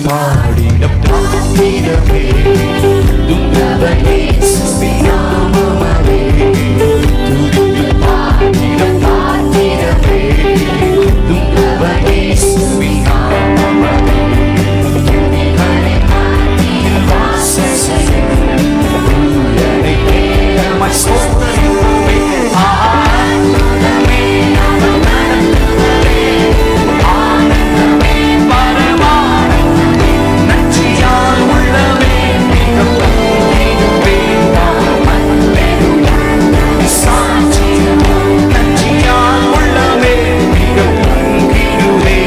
பாடிட பாத்திரமே துங்கவனே சுபிநாமமரே துதித்து பாடிட பாத்திரமே துங்கவனே சுபிநாமமரே துதிகளை மாற்றிய வாசசே உயரை கேளமாய் சோதரிப்போமே ஆனந்தமே அவர் நடத்துவரே ஆனந்தமே பரமானந்தமே நன்றியால் உள்ளமே மிக பொங்கிடுவே நாம் அல்லேலூயா சாட்சியமோ நன்றியால் உள்ளமே மிக பொங்கிடுவே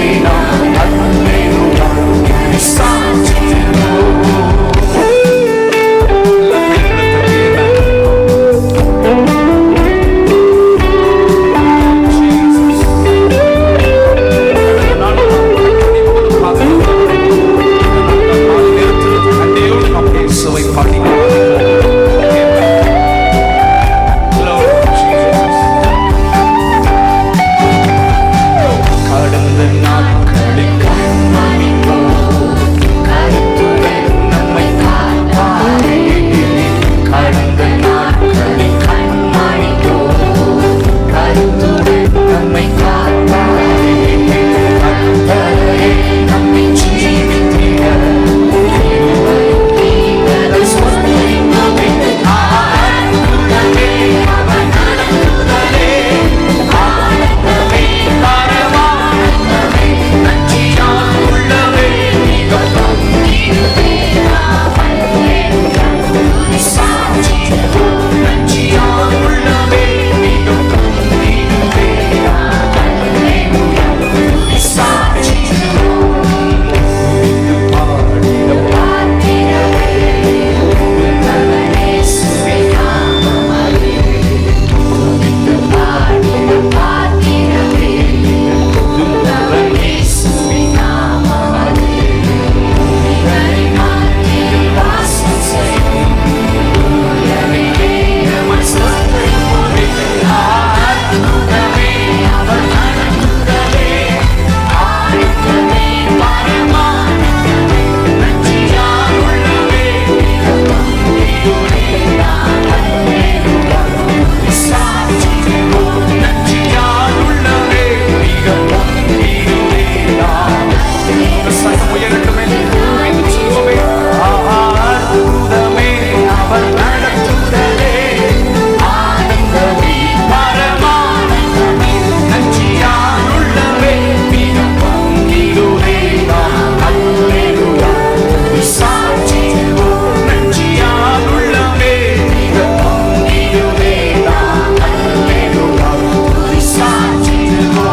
நாம் அல்லேலூயா சாட்சியமோ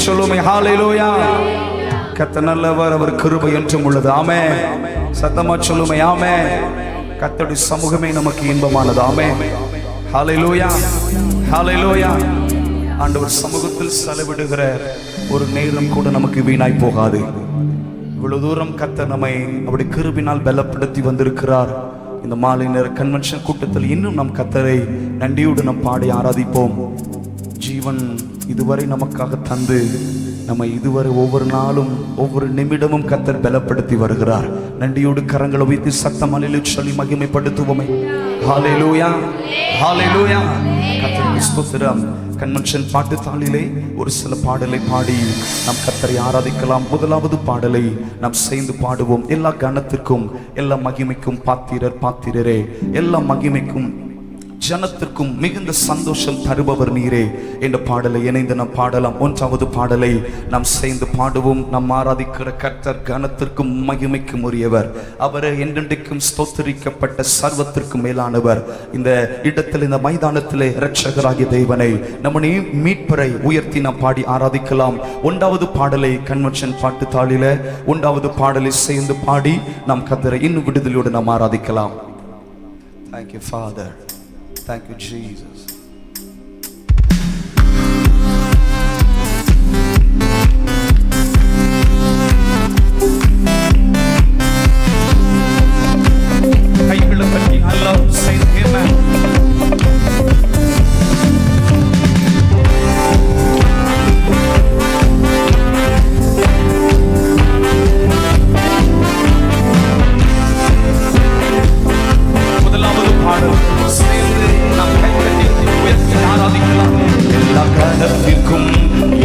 சொல்லுமே ஹalleluya. கர்த்தர் நல்லவர், அவர் கிருபை என்றும் உள்ளது. ஆமென். சத்தமா சொல்லுமே ஆமென். கர்த்தருடைய சமூகமே நமக்கு இன்பமானது. ஆமென். ஹalleluya, ஹalleluya. ஆண்டவர் சமூகத்தில் செலவிடுகிற ஒரு நேரம் கூட நமக்கு வீணாய் போகாது. இவ்வளவு தூரம் கர்த்தர் நம்மை அப்படி கிருபினால் பலப்படுத்தி வந்திருக்கிறார். இந்த மாலை நேர கன்வென்ஷன் கூட்டத்தில் இன்னும் நம் கர்த்தரை நன்றியோடு நம் பாடி ஆராதிப்போம். ஜீவன் இதுவரை நமக்காக தந்து நம்ம இதுவரை ஒவ்வொரு நாளும் ஒவ்வொரு நிமிடமும் கர்த்தர் பலப்படுத்தி வருகிறார். நன்றியோடு கரங்களை வைத்து சத்தம் அல்லேலூயா சொல்லி மகிமைப்படுத்துவோமே. ஹalleluya, ஹalleluya. கர்த்தருக்கு ஸ்தோத்திரம். கன்வென்ஷன் பாட்டு தாளிலே ஒரு சில பாடலை பாடி நாம் கர்த்தரை ஆராதிக்கலாம். முதலாவது பாடலை நாம் சேர்ந்து பாடுவோம். எல்லா கனத்திற்கும் எல்லா மகிமைக்கும் பாத்திரரே, எல்லா மகிமைக்கும் ஜனத்திற்கும் மிகுந்த சந்தோஷம் தருபவர் நீரே என்ற பாடலை இணைந்து நாம் பாடலாம். ஒன்றாவது பாடலை நாம் சேர்ந்து பாடுவோம். நாம் ஆராதிக்கிற கர்த்தர் கனத்திற்கும் மகிமைக்கும் உரியவர். அவர் என்றென்றைக்கும் ஸ்தோத்திரிக்கப்பட்ட சர்வத்திற்கும் மேலானவர். இந்த இடத்தில் இந்த மைதானத்திலே இரட்சகராகிய தேவனை நம்முடைய மீட்பரை உயர்த்தி நாம் பாடி ஆராதிக்கலாம். ஒன்றாவது பாடலை கன்வென்ஷன் பாட்டு தாளில ஒன்றாவது பாடலை சேர்ந்து பாடி நாம் கர்த்தரை இன்னும் விடுதலையோடு நாம் ஆராதிக்கலாம். Thank you, Father. Thank you, Jesus. கைகளை தட்டி அல்லாஹ் say amen. முதலாவது பாடல் எல்லா கனத்திற்கும்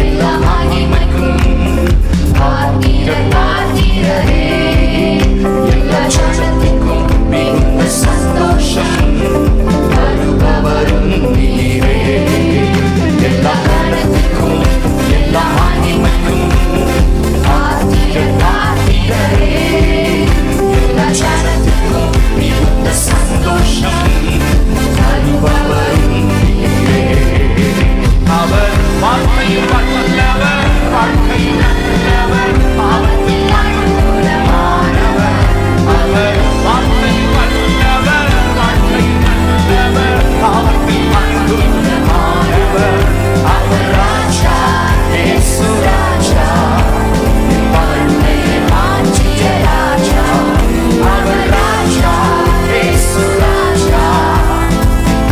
எல்லா மகிமைக்கும் பாத்திரரே, எல்லா ஜனத்திற்கும் மிகுந்த சந்தோஷம் தருபவரும் நீரே. எல்லா கனத்திற்கும் எல்லா மகிமைக்கும் பாத்திரரே, எல்லா ஜனத்திற்கும் மிகுந்த சந்தோஷம் தருபவரும் நீரே. அவர் வாழ்க்கையில் வல்லவர், வாழ்க்கையில் நல்லவர், பாவத்தில் அனுகூலமானவர். அவர் வாழ்க்கையில் வல்லவர், வாழ்க்கையில் நல்லவர், பாவத்தில் அனுகூலமானவர். அவர் ராஜா, இயேசு ராஜா, வாழ்க்கையை மாற்றிய ராஜா. அவர் ராஜா, இயேசு ராஜா,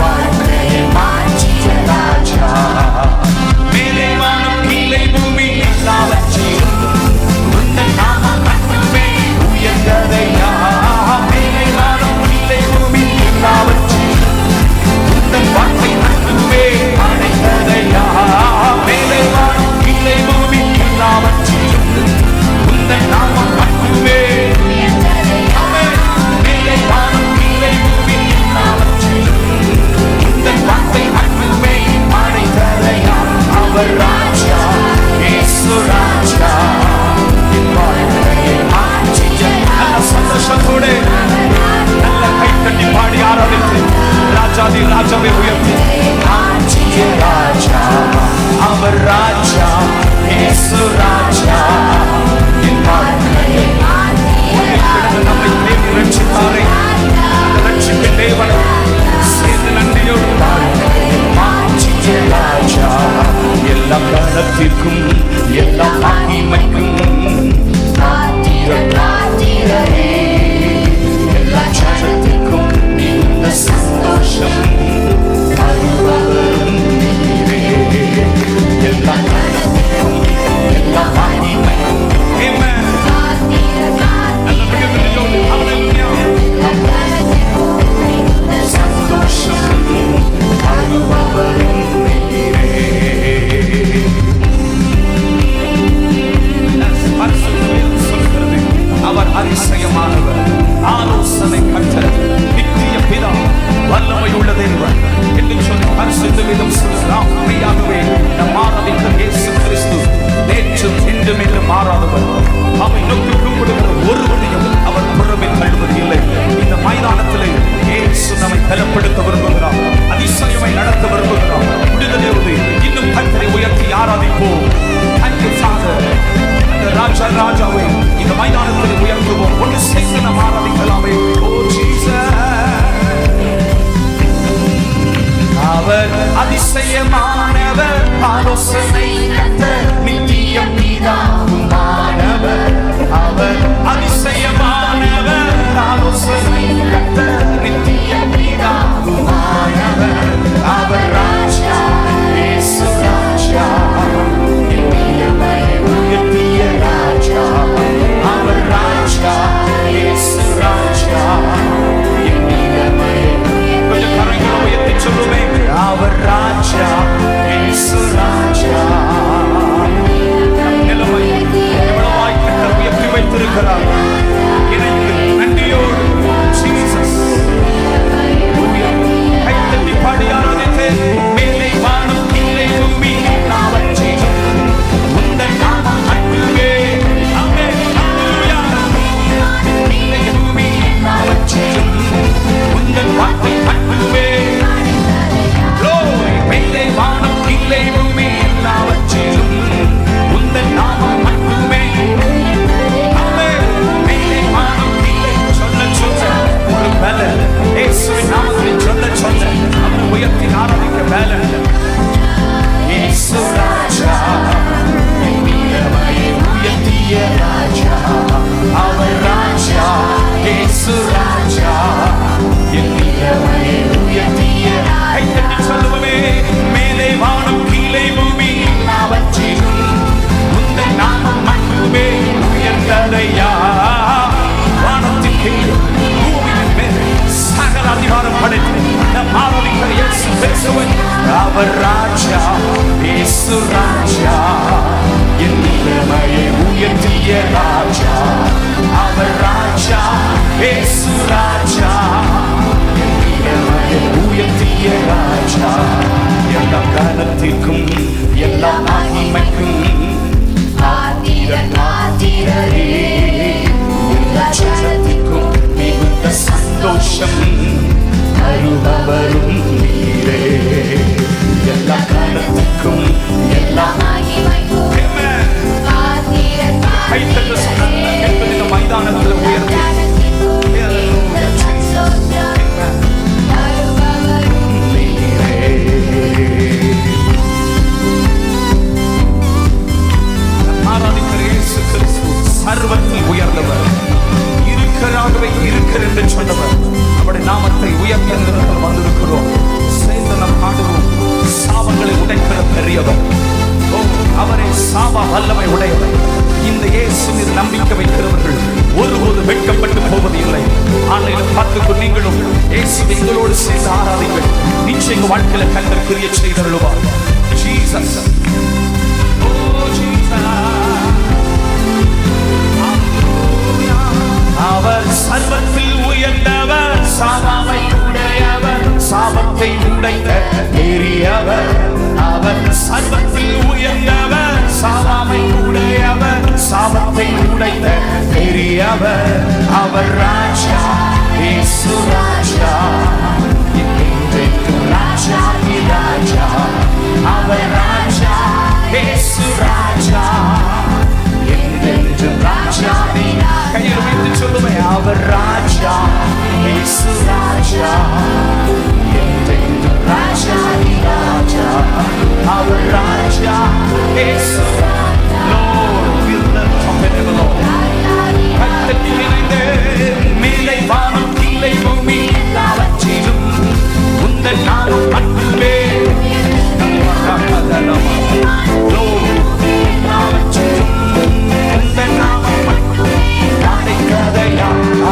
வாழ்க்கையை மாற்றிய ராஜா. மேலே வானம் கீழே பூமி எல்லாவற்றிலும் உந்தன் நாமம் மட்டுமே உயர்ந்ததையா. மேலே வானம் கீழே பூமி எல்லாவற்றிலும் உந்தன் வார்த்தை மட்டுமே அடைந்ததையா. மேலே வானம் கீழே பூமி எல்லாவற்றிலும் உந்தன் நாமம் மட்டுமே உயர்ந்ததையா. மேலே வானம் கீழே பூமி எல்லாவற்றிலும் உந்தன் வார்த்தை மட்டுமே அடைந்ததையா. அவர் ராஜா, இயேசு ராஜா, வாழ்க்கையை மாற்றிய நல்ல சந்தோஷத்தோடு நல்ல கைத்தட்டி பாடி ஆராதித்து ராஜாதி ராஜாவை உயர்த்தி மாற்றிய ராஜா. அவர் ராஜா, இயேசு ராஜா, வாழ்க்கையை நம்மை தேடி ரட்சித்தாரே. ரட்சிப்பின் தேவனை சேர்ந்து நன்றியோடு மாற்றிய ராஜா. எல்லா கனத்திற்கும் எல்லா மகிமைக்கும் பாத்திரரே, எல்லா ஜனத்திற்கும் மிகுந்த சந்தோஷம் தருபவரும் நீரே. எல்லா கனத்திற்கும் எல்லா மகிமைக்கும் ஆமென். சந்தோஷம் தருபவரும் நீரே. அவர் அதிசயமானவர், ஆலோசனை கர்த்தர், நித்திய பிதா, வல்லமை உள்ள தேவன் என்று சொல்லி பரிசுத்த வேதம் சொல்கிறார். உண்மையாகவே நம் ஆராதிக்கிற அதிசயமானவர் ஆலோசனை கர்த்தர் நித்தியம் பிதாவுமானவர் அவர் அதிசயமானவர் ஆலோசனை கர்த்தர் நித்தியம் பிதாவுமானவர் அவர் ராஜா இயேசு ராஜா உயர்த்திய ராஜா அவர் ராஜா இயேசு ராஜா கொஞ்சம் கரங்களை உயர்த்தி சொல்லுமே அவர் ராஜா இயேசு ராஜா நிலைமை எவ்வளவாய் கர்த்தர் உயர்த்தி வைத்திருக்கிறார் இணைந்து நன்றியோடு ஜீசஸ் கைத்தட்டி பாடி ஆராதித்து மேலே வானம் கீழே பூமி நாவற்றிலும் உந்தன் நாமம் மட்டுமே ஆமென் ஹல்லேலூயா மேலே பூமி நாவற்றிலும் உந்தன் வார்த்தை மட்டுமே glory மேலே வானம் கீழே பூமி நாவற்றிலும் உந்தன் நாமம் மட்டுமே ஆமென் மேலே வானம் கீழே சொல்ல ஒரு பலன் இயேசுவின் நாமத்தில் சொல்ல அவர் உயர்த்தி ஆராதிக்க பலன் இயேசு ராஜா நீலமயை உயர்த்திய ராஜா அவர் ராஜா இயேசு ராஜா நீலமயை உயர்த்திய கைத்தட்டி சொல்லுமே மேலே வானம் கீழே பூமி நாவற்றிலும் உந்தன் நாமம் மட்டுமே உயர்ந்ததையா வானத்தின் கீழ் பூமியின் மேல் சகல அதிகாரம் படைத்து நம் ஆராதிக்கிற இயேசு பேசுவன் அவர் ராஜா இயேசு ராஜா என் நிலைமையை உயர்த்திய ராஜா அவர் ராஜா இயேசு ராஜா என் நிலைமையை உயர்த்திய ராஜா எல்லா காலத்திற்கும் எல்லா மகிமைக்கும் ஆதிரரே எல்லா ஜனத்திற்கும் மிகுந்த சந்தோஷம் அருபவரும் நீரே எல்லா காலத்திற்கும் எல்லா மகிமைக்கும் கைத்தட்ட சொன்ன என்பது இந்த மைதானத்தில் உயர்த்தி சர்வத்தில் உயர்ந்தவர் இருக்கிறாகவே இருக்கிற என்று சொன்னவர் அவருடைய நாமத்தை உயர்த்தி வந்திருக்கிறோம் சேர்ந்து நாம் பாடுவோம் சாபங்களை உடைக்கிற பெரியவர் அவரை சாப வல்லமை உடையவர் இந்த இயேசு மீது நம்பிக்கை வைக்கிறவர்கள் ஒருபோது வெட்கப்பட்டு போவது இல்லை ஆன்லைனில் பார்த்துக்கொண்டு நீங்களும் இயேசு எங்களோடு சேர்ந்து ஆராதிங்கள் நிச்சயம் எங்கள் வாழ்க்கையில கர்த்தர் கிரியை செய்தருளுவார் ஜீசஸ் அவர் சர்வத்தில் உயர்ந்தவர் சாபாமை உடையவர் சாபத்தை உடைத்த பெரியவர் அவர் சர்வத்தில் உயர்ந்தவர் சாபாமை உடையவர் சாபத்தை உடைத்த பெரியவர் அவர் ராஜா இயேசு ராஜா என்றென்றும் ராஜா ராஜா அவர் ராஜா இயேசு ராஜா என்றென்றும் ராஜா கையில் வைத்து சொல்லுமே அவர் ராஜா இயேசு ராஜா என்றென்றும் ராஜா ராஜா அவர் ராஜா இயேசு Lord will not trumpet of the Lord கர்த்தரின் இணைந்து மேலே வானம் கீழே பூமி எல்லாவற்றிலும் உந்தன் நாமம் மட்டுமே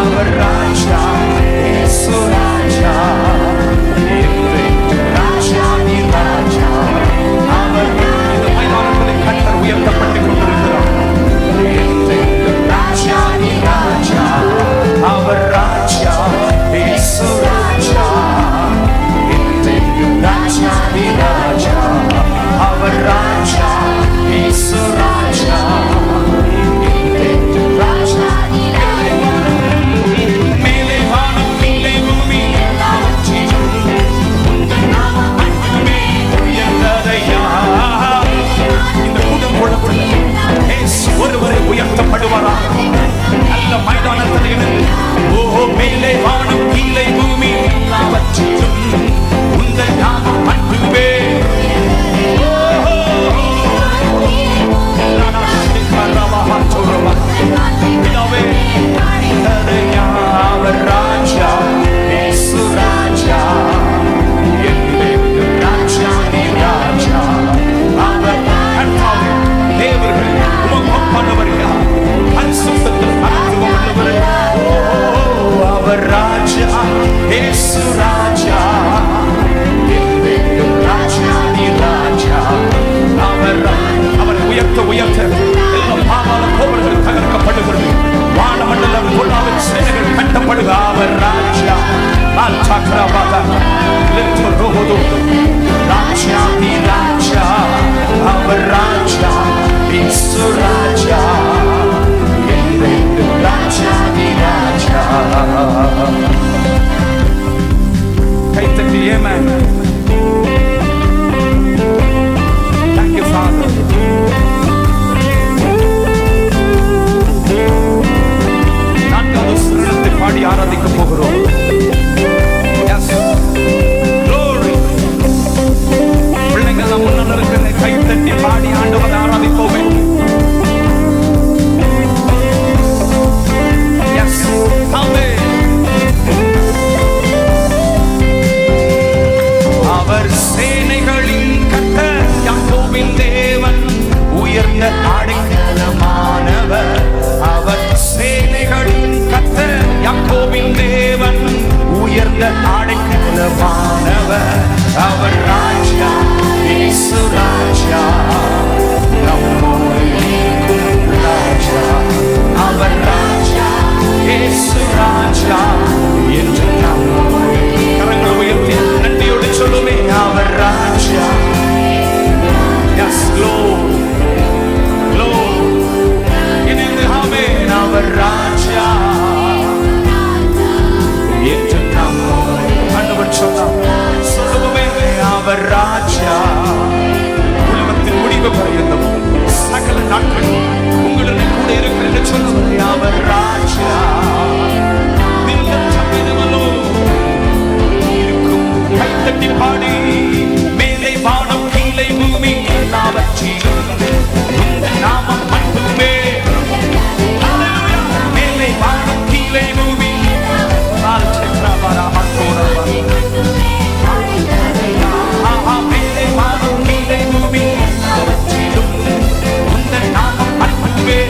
அவர் ராஜா இயேசு ராஜா ராஜா ராஜா அவர் இந்த மைதானத்தில் கர்த்தர் உயர்த்த உயர்த்த எல்லா பாதாள கோபுரங்கள் தகர்க்கப்படுகிறது. வானமண்டல பொல்லாவின் சேனைகள் கட்டப்படுக. அவர் ராஜா மால்சாக்ராபாதா லிட்டரோது ராஜா நீ ராஜா அவர் ராஜா இயேசு ராஜா என்றென்றும் ராஜா நீ ராஜா. கைத்தட்டி ஆமென். Thank you Father. நான்காவது சரணத்தை பாடி ஆராதிக்க போகிறோம். Yes. Glory. பிள்ளைகள் நம்ம முன்னால் இருக்கிற கைத்தட்டி பாடி ஆண்டவரை ஆராதிப்போமே. Yes. Amen. அவர் சேனைகளின் கர்த்தர் யாக்கோபின் தேவன் உயர்ந்த அடைக்கலமானவர். அவர் சேனைகளின் கர்த்தர் யாக்கோபின் தேவன் உயர்ந்த அடைக்கலமானவர். அவர் ராஜா இயேசு ராஜா நம்மோடு இருக்கும் ராஜா. அவர் ராஜா இயேசு ராஜா என்று நம்மோடு. கரங்களை உயர்த்தி நன்றியோடு சொல்லுமே. அவர் ராஜா. Yes, Lord. Lord. இணைந்து ஆமென். அவர் ராஜா என்று நம்மோடு. ஆண்டவர் சொன்னார் சொல்லுவோமே. அவர் ராஜா உலகத்தின் முடிவு பரியந்தம் சகல நாட்கள் உங்களுடன் கூட இருக்கிற என்று சொல்லுவது. அவர் ராஜா கைத்தட்டி பாடி மேலே வானம் கீழே பூமி எல்லாவற்றிலும் உங்கள் நாமம் மட்டுமே. மேலே வானம் கீழே பூமி மேலே வானம் கீழே பூமி எல்லாவற்றிலும் உங்கள் நாமம் மட்டுமே.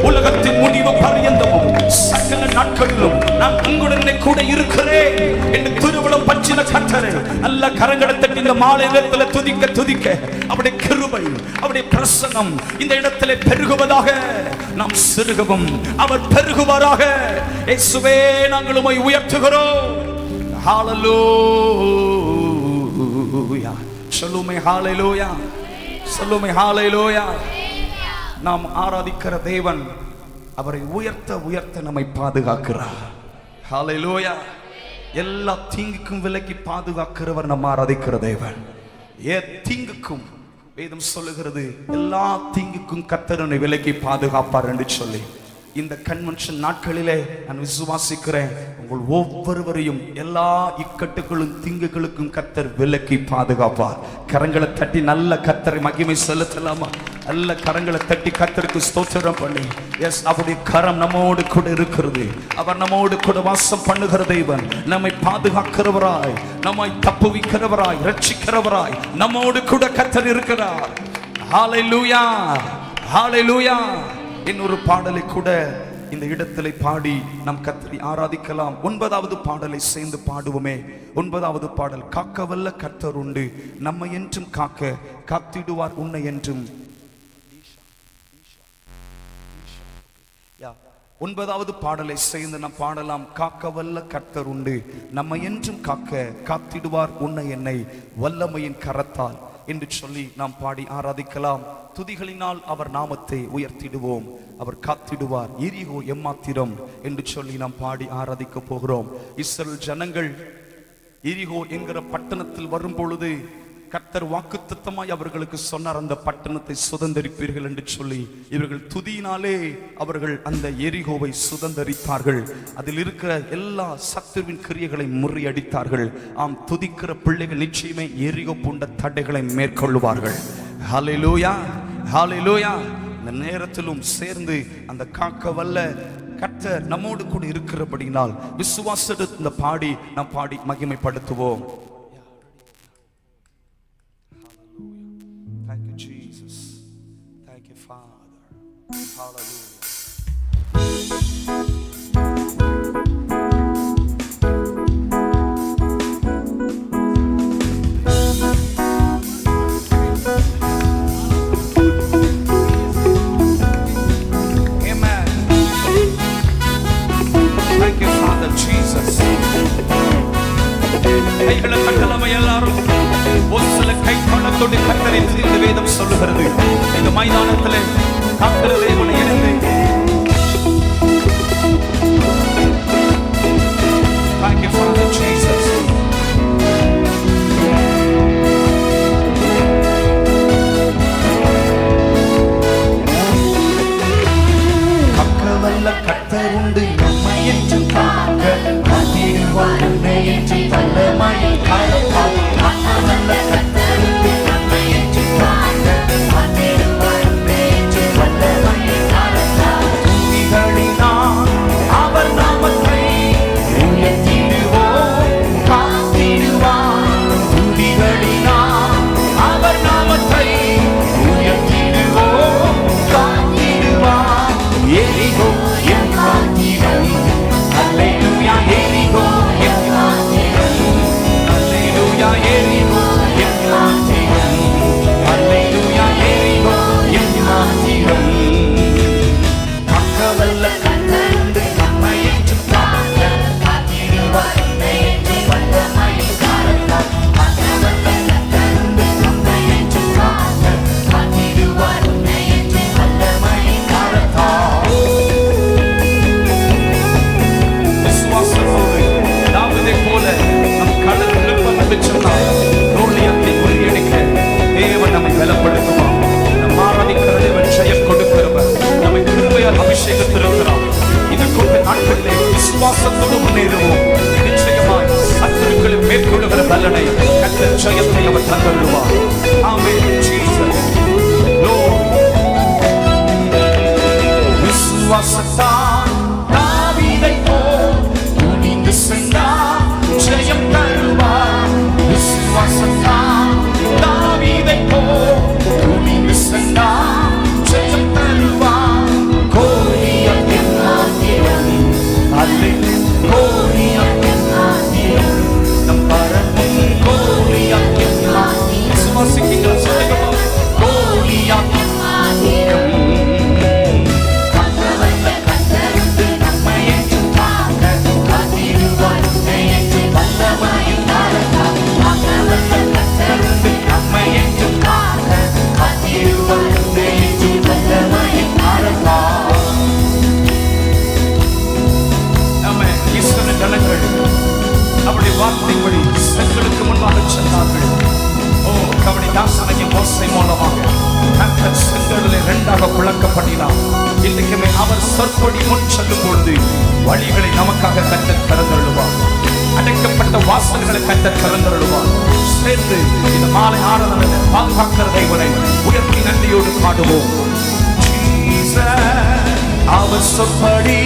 உலகத்தின் முடிவு பரியந்தமும் சகல நாட்களிலும் நான் உங்களுடனே கூட இருக்கிறேன் என்று திருவுளம் பற்றின கர்த்தரை நல்ல கரங்களை தட்டி இந்த மாலை நேரத்தில் துதிக்க துதிக்க அவருடைய கிருபை அவருடைய பிரசன்னம் இந்த இடத்திலே பெருகுவதாக. நாம் சிறுகவும் அவர் பெருகுவாராக. இயேசுவே நாங்கள் உம்மை உயர்த்துகிறோம். ஹல்லேலூயா. சொல்லுமே ஹல்லேலூயா. சொல்லுமே ஹல்லேலூயா. நாம் ஆராதிக்கிற தேவன் அவரை உயர்த்த உயர்த்த நம்மை பாதுகாக்கிறார். ஹல்லேலூயா. எல்லா தீங்குக்கும் விலக்கி பாதுகாக்கிறவர் நம்ம ஆராதிக்கிற தேவன். தீங்குக்கும் வேதம் சொல்லுகிறது எல்லா தீங்குக்கும் கர்த்தர் என்னை விலக்கி பாதுகாப்பார் என்று சொல்லி இந்த கன்வென்ஷன் நாட்களிலே நான் விசுவாசிக்கிறேன் உங்கள் ஒவ்வொருவரையும் எல்லா இக்கட்டுகளும் தீங்குகளுக்கும் கர்த்தர் விலக்கி பாதுகாப்பார். கரங்களை தட்டி நல்ல கர்த்தரை மகிமை செலுத்தலாமா? நல்ல கரங்களை தட்டி கர்த்தருக்கு ஸ்தோத்திரம் பண்ணி. எஸ், அவருடைய கரம் நம்மோடு கூட இருக்கிறது. அவர் நம்மோடு கூட வாசம் பண்ணுகிற தேவன். நம்மை பாதுகாக்கிறவராய், நம்மை தப்புவிக்கிறவராய், ரட்சிக்கிறவராய் நம்மோடு கூட கர்த்தர் இருக்கிறார். ஹல்லேலூயா. ஹல்லேலூயா. இன்னொரு பாடலை கூட இந்த இடத்திலே பாடி நாம் கர்த்தரை ஆராதிக்கலாம். 9வது பாடலை சேர்ந்து பாடுவோமே. 9வது பாடல், காக்க வல்ல கர்த்தர் உண்டு, நம்மை என்றும் காக்க காத்திடுவார் உன்னை என்றும். 9வது பாடலை சேர்ந்து நாம் பாடலாம். காக்க வல்ல கர்த்தர் உண்டு, நம்மை என்றும் காக்க காத்திடுவார் உன்னை என்னை வல்லமையின் கரத்தால் என்று சொல்லி நாம் பாடி ஆராதிக்கலாம். துதிகளினால் அவர் நாமத்தை உயர்த்திடுவோம். அவர் காத்திடுவார், எரிகோ எம்மாத்திரம் என்று சொல்லி நாம் பாடி ஆராதிக்க போகிறோம். இஸ்ரவேல் ஜனங்கள் எரிகோ என்கிற பட்டணத்தில் வரும் பொழுது கர்த்தர் வாக்குத்தத்தமாய் அவர்களுக்கு சொன்னார், அந்த பட்டணத்தை சுதந்தரிப்பீர்கள் என்று சொல்லி இவர்கள் துதியினாலே அவர்கள் அந்த எரிகோவை சுதந்தரித்தார்கள். அதில் இருக்கிற எல்லா சத்துருவின் கிரியைகளை முறியடித்தார்கள். ஆம், துதிக்கிற பிள்ளைகள் நிச்சயமே எரிகோ போன்ற தடைகளை மேற்கொள்வார்கள். ஹல்லேலூயா. ஹalleluya. இந்த நேரத்திலும் சேர்ந்து அந்த காக்க வல்ல கர்த்தர் நம்மோடு கூட இருக்கிறபடியால் விசுவாசத்தோடு இந்த பாடி நாம் பாடி மகிமைப்படுத்துவோம். Thank you Jesus. Thank you Father. Hallelujah. கைகளை கட்டலாமா எல்லாரும்? ஒரு சில கை பணத்தோடு கர்த்தரை துதித்து வேதம் சொல்லுகிறது. இந்த மைதானத்திலே காக்கிற தேவனை இணைந்து Thank you Father Jesus. கக்கவல்ல கர்த்தர் உண்டு நம்மை என்று காக்க காத்திடுவார் உன்னை என்று வல்லமையை காப்பார். கக்கவல்ல கர்த்தர் உண்டு நம்மை என்று காக்க காத்திடுவார் உன்னை என்று வல்லமையை காப்பார். துதிகளினால் அவர் நாமத்தை உயர்த்திடுவோம் காத்திடுவார். துதிகளினால் அவர் நாமத்தை உயர்த்திடுவோம் காத்திடுவார். எரிகோ என் காத்திரம் அல்லேலூயா. எரிகோ என் காத்திரம் அல்லேலூயா. எரிகோ என் காத்திரம் அல்லேலூயா. எரிகோ என் காத்திரம். கக்கவல்ல கர்த்தர் நம்மை என்று காக்க காத்திடுவார் உன்னை என்று வல்லமையை காப்பார். கக்கவல்ல கர்த்தர் நம்மை என்று காக்க காத்திடுவார் உன்னை என்று வல்லமையை காப்பார். விசுவாசத்தோடு தாவீதை போல நம் கடல் விருப்பம் பெற்றோம். கோலியாத்தை முறியடிக்க தேவன் நம்மை பலப்படுத்துவார். நம் ஆராதிக்கிற தேவன் ஜெயம் கொடுக்கிறவர். நம்மை கிருபையால் அபிஷேகத்திருக்கிறார். இது கொண்ட நாட்களிலே விசுவாசத்தோடு முன்னேறுவோம். நிச்சயமாய் சத்துருக்களை மேற்கொள்ளுகிற பலனை கர்த்தர் ஜெயத்தை அவர் தந்தருள்வார். ஆமென் ஜீசஸ். விசுவாசத்தால் தாவீதை போல் துணிந்து சென்றார் ஜெயம் தருவார். விசுவாசத்தால் தாவீதை போல் துணிந்து சென்றார் ஜெயம் தருவார். கோலியாத்தின் ஆத்திரம் அல்லேலூயா. கோலியாத்தின் ஆத்திரம் நம் பரமன் கோலியாத்தின் ஆத்திரம். விசுவாசிக்கிறீங்களா? சொல்லுங்க. கோலியாத்தின் ஆத்திரம் அவருடைய வார்த்தைப்படி செங்கலுக்கு முன்பாக சென்றார்கள். ஓ கவனி தாசனையும் மோசை மூலமாக கர்த்தர் செங்கடலை இரண்டாக பிளக்கப்படினார். இன்றைக்குமே அவர் சொற்படி முன் செல்லும் பொழுது வழிகளை நமக்காக கர்த்தர் திறந்தருளுவார். அடைக்கப்பட்ட வாசல்களை கர்த்தர் திறந்தருளுவார். சேர்ந்து இந்த மாலை ஆராதனை பாதுகாக்கிற தேவனை உயர்த்தி நன்றியோடு பாடுவோம். அவர் சொற்படி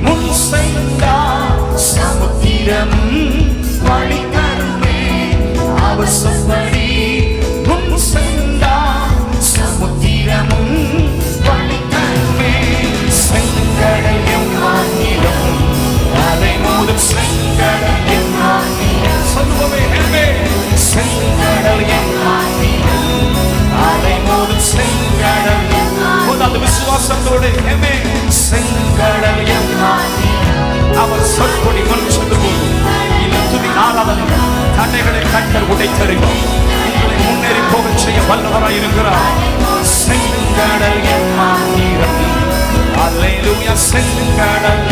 முன் சென்றார் சமுத்திரம் வழி தருமே. அவர் சொற்படி முன் சென்றார் சமுத்திரமும் வழி தருமே. செங்கடலையும் ஆங்கிலம் அலை மோதும் செங்கடலையும் ஆங்கிலம் சொல்லுவோமே. செங்கடலையும் ஆங்கிலம் அலை மோதும் செங்கடல். முதல் விசுவாசத்தோடு செங்கடலையும் அவர் சொற்பொடி முன் சொல்லுவோம். இந்த துதி ஆராதனை தடைகளை கர்த்தர் உடைத்தறிவார். உங்களை முன்னேறி போக செய்ய வல்லவராய் இருக்கிறார். செங்கடல் என் மாத்திரம் அல்லேலூயா. செங்கடல்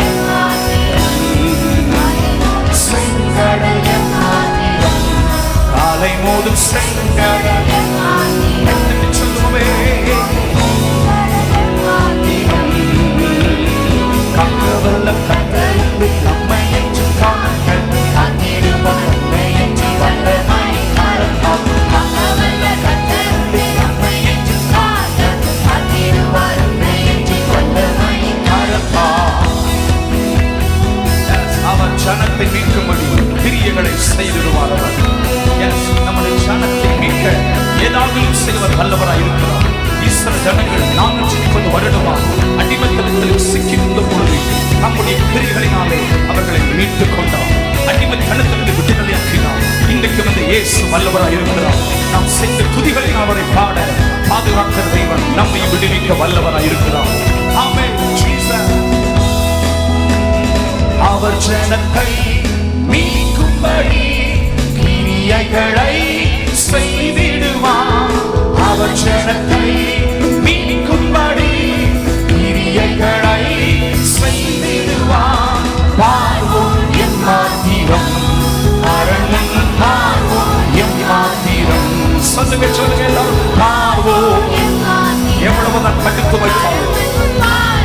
செங்கடல் என் மாத்திரம் அலை மோதும் செங்கடல் சொல்லுவே. கக்கவல்ல கர்த்தர் நம்மை என்று காக்க காத்திடுவார் உன்னை என்று வல்லமையை காப்பார். கக்கவல்ல கர்த்தர் நம்மை என்று காக்க 450 வருடமா அடிமைத்தனத்தில் சிக்கியிருந்த பொழுது நம்முடைய கிரியைகளினாலே அவர்களை மீட்டுக் கொண்டார். அடிமைத்தனத்திலிருந்து விடுதலையாக்கினார். இன்றைக்கு வந்து இயேசு வல்லவராய் இருக்கிறார். நாம் செய்த துதிகளை அவரை பாட பாதுகாக்கிற தேவன் நம்மை விடுவிக்க வல்லவராய் இருக்கிறார். ஆமென். ஜீசஸ் அவர் ஜனத்தை மீட்கும்படி கிரியைகளை செய்திடுவார். அவர் ஜனத்தை மீட்கும்படி கிரியைகளை செய்திடுவார். பார்வோம் எம்மாத்திரம், அரண்மன் பார்வோம் எம்மாத்திரம். சொல்லுங்க சொல்லுங்க எல்லாரும். பார்வோம் எவ்வளவுதான் தடுத்து வைப்பார்.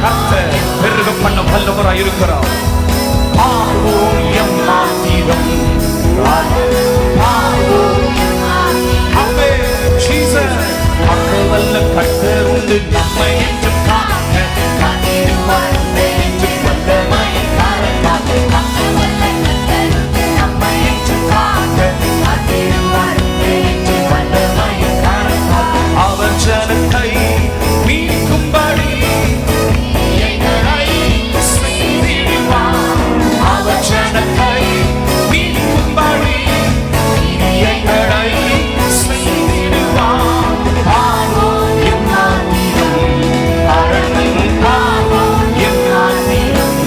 கர்த்தர் பெருக பண்ண வல்லவராய் இருக்கிறார். பார்வோம் எம்மாத்திரம், பார்வோம். ஆமென். ஜீசஸ் மக்கள் வல்ல கர்த்தர் உண்டு நம்மை என்று காக்க காத்திடுவார். என்று வல்லமையை காக்க மக்கள் வல்ல கர்த்தர் உண்டு நம்மை என்று காக்க காத்திடுவார். என்று வல்லமையை காக்க அவர் ஜனத்தை மீட்கும்படி கிரியைகளை செய்திடுவார். அவர் ஜனத்தை மீட்கும்படி கிரியைகளை செய்திடுவார். பார்வோம் எம்மாத்திரம், அரண்மன் பார்வோம் எம்மாத்திரம்,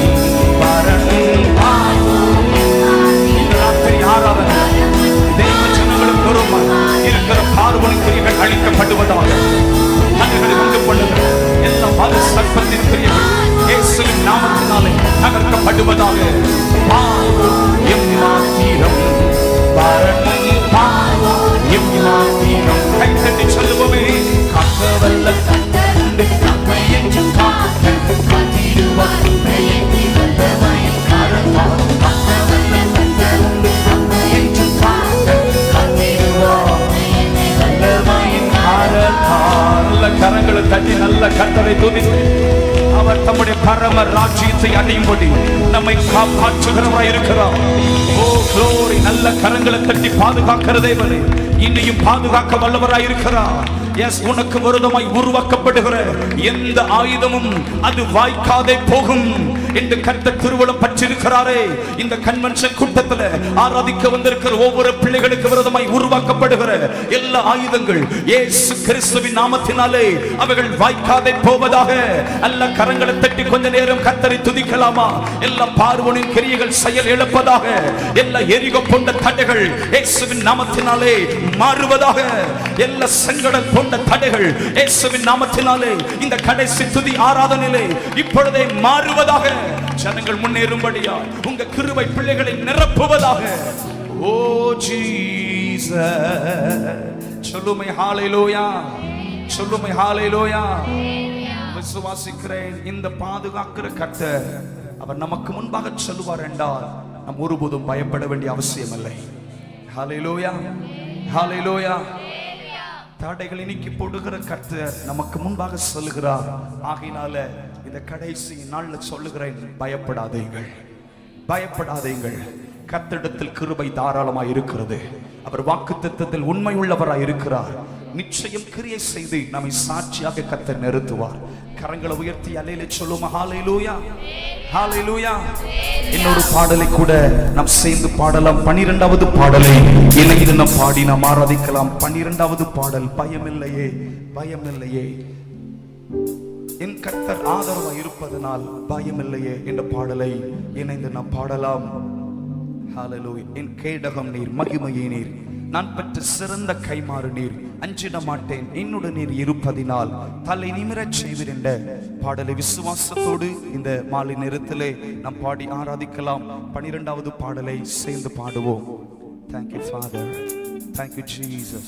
அரண்மன் பார்வோம் எம்மாத்திரம். இந்த ராத்திரி ஆராதனை தேவ ஜனங்களுக்கு இருக்கிற பார்வோனின் கிரியைகள் அழிக்கப்படுவதாக. கண்களை உண்டு பண்ணுங்கள். எல்லா மது சர்ப்பத்தின் கிரியைகள் இயேசுவின் நாமத்தினாலே தகர்க்கப்படுவதாக. பார்வோம் எம்மாத்திரம், அரண்மன் பார்வோம் எம்மாத்திரம். கைத்தட்டி சொல்லுவோமே. காக்கவல்ல கர்த்தர் உண்டு நம்மை என்று காக்க காத்திடுவார். என்று வல்லமையின் காரணத்தால் காக்கவல்ல கர்த்தர் உண்டு நம்மை என்று காக்க காத்திடுவார். வல்லமையின் காரணத்தால். நல்ல கரங்களை தட்டி நல்ல கர்த்தரை துதித்து அவர் தம்முடைய பரம ராஜ்யத்தை அடையும்படி நம்மை காப்பாற்றுகிறவராய் இருக்கிறார். ஓ glory. நல்ல கரங்களை தட்டி பாதுகாக்கிற தேவனே, இன்னையும் பாதுகாக்க வல்லவராய் இருக்கிறார். எஸ், உனக்கு விரோதமாய் உருவாக்கப்படுகிற எந்த ஆயுதமும் அது வாய்க்காதே போகும் என்று கர்த்தர் திருவுளம் பற்றிருக்கிறாரே. இந்த கன்வென்ஷன் கூட்டத்தில் ஆராதிக்க வந்திருக்கிற ஒவ்வொரு பிள்ளைகளுக்கு விரோதமாய் உருவாக்கப்படுகிற எல்லா ஆயுதங்கள் இயேசு கிறிஸ்துவின் நாமத்தினாலே அவைகள் வாய்க்காதே போவதாக. அல்ல கரங்களை தட்டி கொஞ்ச நேரம் கர்த்தரை துதிக்கலாமா? எல்லா பார்வோனின் கிரியைகள் செயல் இழப்பதாக. எல்லா எரிகோ போன்ற தடைகள் இயேசுவின் நாமத்தினாலே மாறுவதாக. எல்லா சங்கடம் போன்ற தடைகள் இயேசுவின் நாமத்தினாலே இந்த கடைசி துதி ஆராதனையிலே இப்பொழுதே மாறுவதாக. ஜனங்கள் முன்னேறும்படியா உங்க கிருபை பிள்ளைகளை நிரப்புவதாக. ஓ ஜீசஸ். சொல்லுமை ஹalleluya, சொல்லுமை ஹalleluya. விசுவாசிக்கிறேன் இந்த பாதுகாக்கிற கர்த்தர் அவர் நமக்கு முன்பாக சொல்லுவார் என்றால் நாம் ஒருபோதும் பயப்பட வேண்டிய அவசியம் இல்லை. ஹalleluya, ஹalleluya. தடைகளை நீக்கி போடுகிற கர்த்தர் நமக்கு முன்பாக சொல்லுகிறார். ஆகையினால இந்த கடைசி நாள்ல சொல்லுகிறேன், பயப்படாதீர்கள், பயப்படாதீர்கள். கர்த்தரிடத்தில் கிருபை தாராளமாய் இருக்கிறது. அவர் வாக்குத்தத்தத்தில் உண்மை உள்ளவராய் இருக்கிறார். நிச்சயம் கிரியை செய்து நம்மை சாட்சியாக கர்த்தர் நிறுத்துவார். கரங்களை உயர்த்தி அல்லேலூயா சொல்லுமா? ஹalleluya, ஹalleluya. இன்னொரு பாடலை கூட நாம் சேர்ந்து பாடலாம். 12வது பாடலை இணைந்து நாம் பாடி நாம் ஆராதிக்கலாம். 12வது பாடல், பயமில்லையே பயமில்லையே என் கர்த்தர் ஆதரவாய் இருப்பதனால் பயமில்லையே என்ற பாடலை இணைந்து நாம் பாடலாம். ஹalleluya. என் கேடகம் நீர், மகிமையே நீர், நான் பெற்ற சிறந்த கைமாறு நீர், அஞ்சிட மாட்டேன் என்னுடன் நீர் இருப்பதினால் தலை நிமிரச் செய்வீர் என்ற பாடலை விசுவாசத்தோடு இந்த மாலை நேரத்திலே நாம் பாடி ஆராதிக்கலாம். 12வது பாடலை சேர்ந்து பாடுவோம். Thank you Father, thank you Jesus.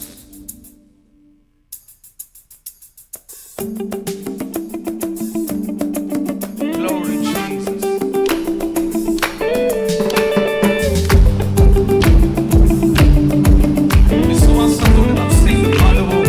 Glory Jesus. விசுவாசத்தோடு நாம் சேர்ந்து பாடுவோம்.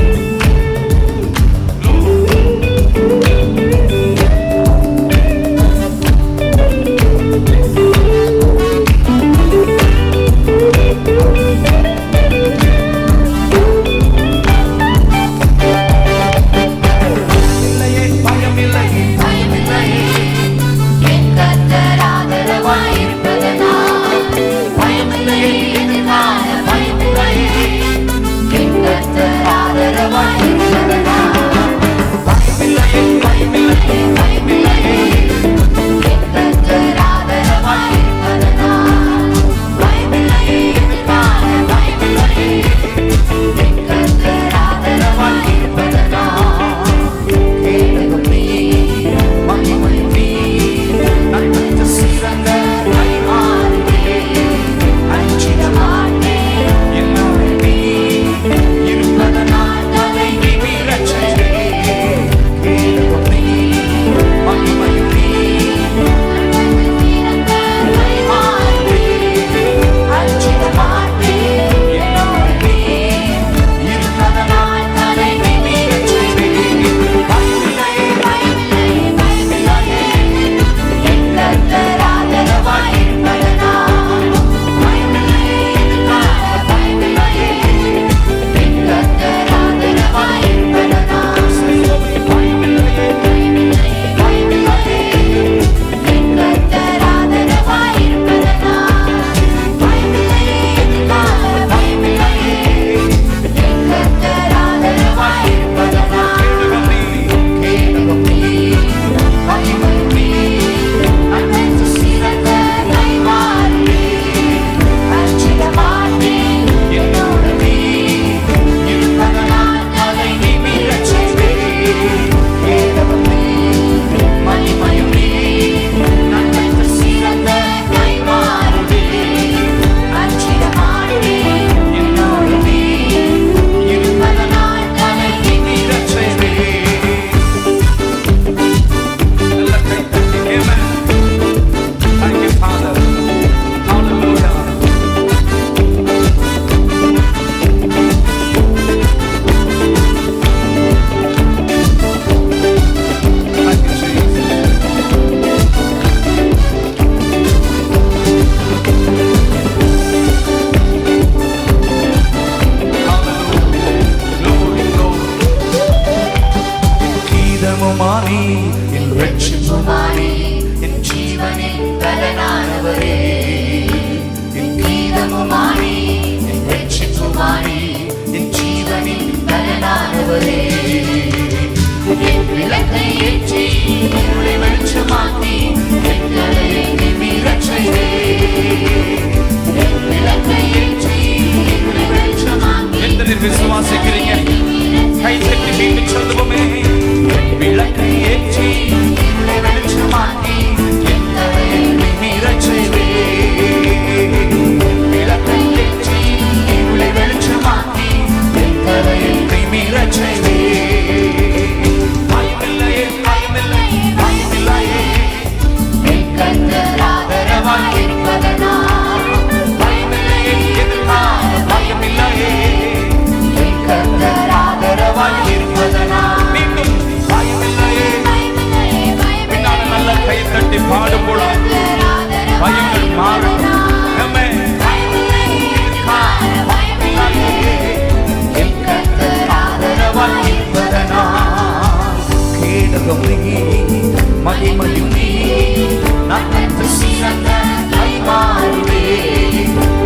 விசுவாசிக்கிறீங்க கை தட்டி மீண்டும் சொல்லுவோமே விளக்கை ஏற்றி வெளிச்சமாக்கி மீறச் செய்வே விளக்கை ஏற்றி வெளிச்சமாக்கி மீறச் செய்வே பயமில்லையே பயமில்லையே பயமில்லையே கர்த்தராதரவாய் இருப்பதனால் பயமில்லையே எதிர்கால பயமில்லையே கர்த்தராதரவாய் இருப்பதனால் மீண்டும் பயமில்லையே பின்னால நல்ல கை தட்டி பாடும் பொழுது பயங்கள் மாறும் கேடகம் நீ மகிமையும் நீ நன்மை சிறந்த கைமாறுவே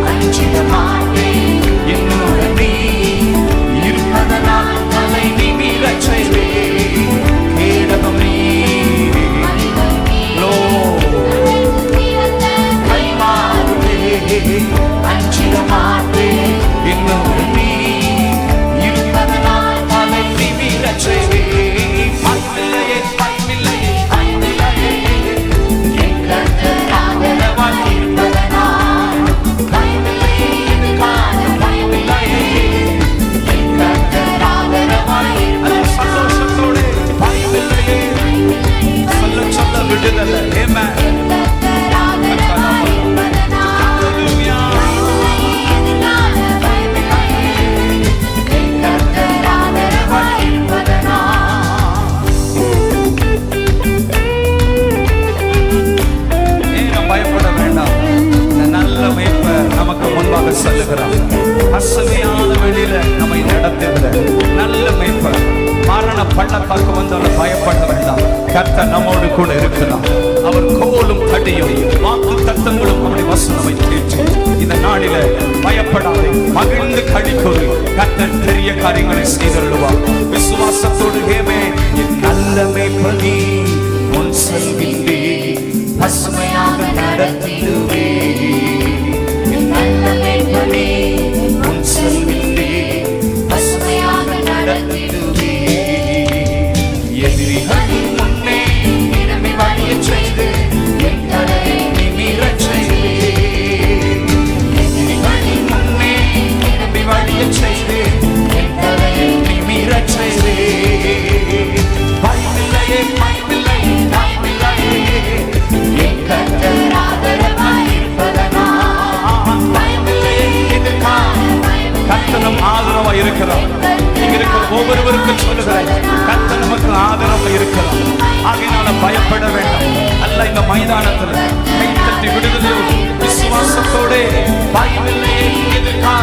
அஞ்சிட மாட்டேன் என்னோட நீ இருப்பதனால் தலை நிமிரச் செய்வே கேடகம் நீ கைமாறுவே அஞ்சிட மாட்டேன் என்னோட நீ இருப்பதனால் தலை நிமிரச் செய்வே பயமில்லையே பயமில்லையே பயமில்லையே கர்த்தராதரவாய் இருப்பதனால் பயமில்லையே எதிர்கால பயமில்லையே கர்த்தராதரவாய் இருப்பதனால் சந்தோஷத்தோடு பயமில்லையே சொல்ல சொல்ல விடுதலை ஆமென் நமக்கு முன்பாக செல்லுகிறார் பசுமையான வெளியில நம்மை நடத்துகிற நல்ல மேய்ப்பர் மரண பள்ளத்தாக்கு வந்தாலும் பயப்பட வேண்டாம் கர்த்தர் நம்மோடு கூட இருக்கிறார் அவர் கோலும் தடியும் வாக்கு தத்தங்களும் அவருடைய வசனமை கேட்டு இந்த நாளில பயப்படாதே மகிழ்ந்து கழிக்கொரு கர்த்தர் பெரிய காரியங்களை செய்துள்ளுவார் விசுவாசத்தோடு கேமே நல்ல மேய்ப்பர் செல்கின்றே பசுமையாக நடத்திடுவே நல்ல மேற்பனே முன் செல்கின்றே பசுமையாக நடத்திடுவே எதிரிகளின் முன்னே நிரம்பி வழியச் செய்து என் தலையை நிமிரச் செய்வே எதிரிகளின் முன்னே நிரம்பி வழியச் செய்து என் தலையை நிமிரச் செய்வே பயமில்லையே பயமில்லையே பயமில்லையே என் கர்த்தர் ஆதரவாய் இருப்பதனால் பயமில்லையே கர்த்தர் ஆதரவாய் இருக்கிறார். இங்க இருக்கிற ஒவ்வொருவருக்கும் சொல்லுகிறேன், கர்த்தர் நமக்கு ஆதரவாய் இருக்கிறார். ஆகையினால பயப்பட வேண்டாம். அல்ல இந்த மைதானத்தில் கைத்தட்டி விடுதலையோடு விசுவாசத்தோட பயமில்லையே எதுக்கா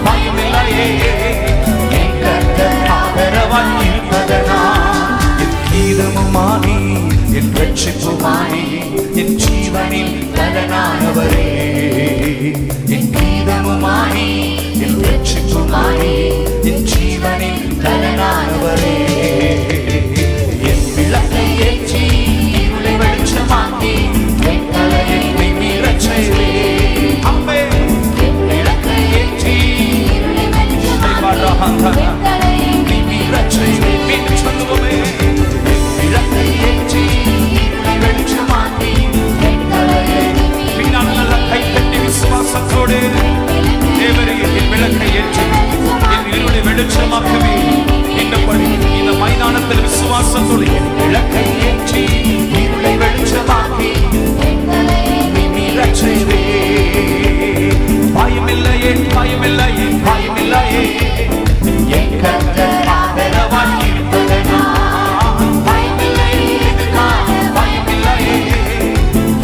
பயமில்லையே என் கர்த்தர் ஆதரவாய் இருப்பதனால் என் கீதமுமானி என் ரட்சிப்புமானி என் ஜீவனின் பலனானவரே என் கீதமுமானி என் ரட்சிப்புமானி என் ஜீவனின் பலனானவரே என் விளக்கை ஏற்றி இருளை வெளிச்சமாக்கி என் தலையை நிமிரச் செய்வே என் விளக்கை ஏற்றி இருளை வெளிச்சமாக்கி என் தலையை நிமிரச் செய்வே மீண்டும் சொல்லுவோமே என் விளக்கை ஏற்றி இருளை வெளிச்சமாக்கி என் தலையை பின்னால் நல்ல கைத்தட்டி விசுவாசத்தோடு தேவரே என் விளக்கை ஏற்றி என் இருளை வெளிச்சமாக்குவே என்னபடி இந்த மைதானத்தில் விசுவாசத்தோடு என் விளக்கை ஏற்றி இருளை வெளிச்சமாக்கி என் தலையை நிமிரச் செய்வே பயமில்லையே பயமில்லையே பயமில்லையே என் கர்த்தர் ஆதரவாய் இருப்பதனால் பயமில்லையே பயமில்லையே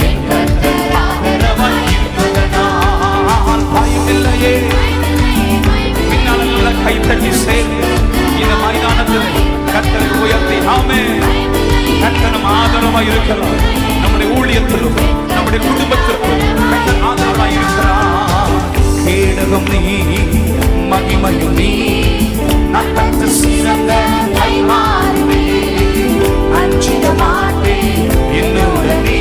என் கர்த்தர் ஆதரவாய் இருப்பதனால் பயமில்லையே பின்னால் நல்ல கைத்தட்டி சேர்ந்து இந்த மைதானத்தில் கர்த்தரை உயர்த்தி ஆமே கர்த்தர் நம் ஆதரவாய் இருக்கிறார். நம்முடைய ஊழியத்திலும் நம்முடைய குடும்பத்திற்கும் கர்த்தர் ஆதரவாய் இருக்கிறார். கேடகம் நீ மகிமையும் நீ நான் கற்று சிறந்த கைமாறுவே அஞ்சிட மாட்டேன் என்னோட நீ